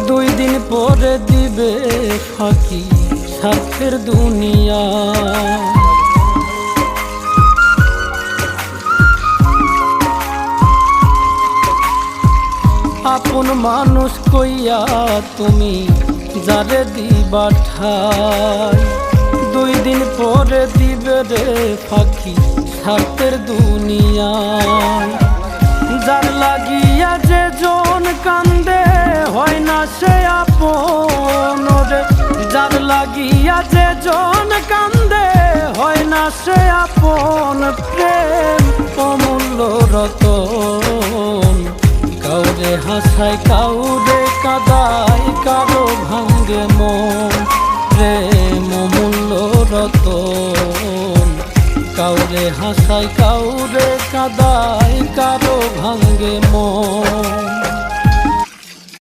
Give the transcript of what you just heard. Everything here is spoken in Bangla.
দুই দিন পরে দিবে ফাঁকি স্বার্থের দুনিয়া। আপন মানুষ কইয়া তুমি যারে দিবা ঠাই, দুই দিন পরে দিবে রে ফাঁকি স্বার্থের দুনিয়ায়। যার লাগিয়া যে জন কান্দে হয় না সে আপন রে, যার লাগিয়া যে জন কান্দে হয় না সে আপন। প্রেম অমূল্য রতন, কাউরে হাসায় কাউরে কাদায়, কারো ভাঙ্গে মন। প্রেম অমূল্য রতন, কাউরে হাসায় কাউরে কাদায়, কারো ভাঙ্গে মন।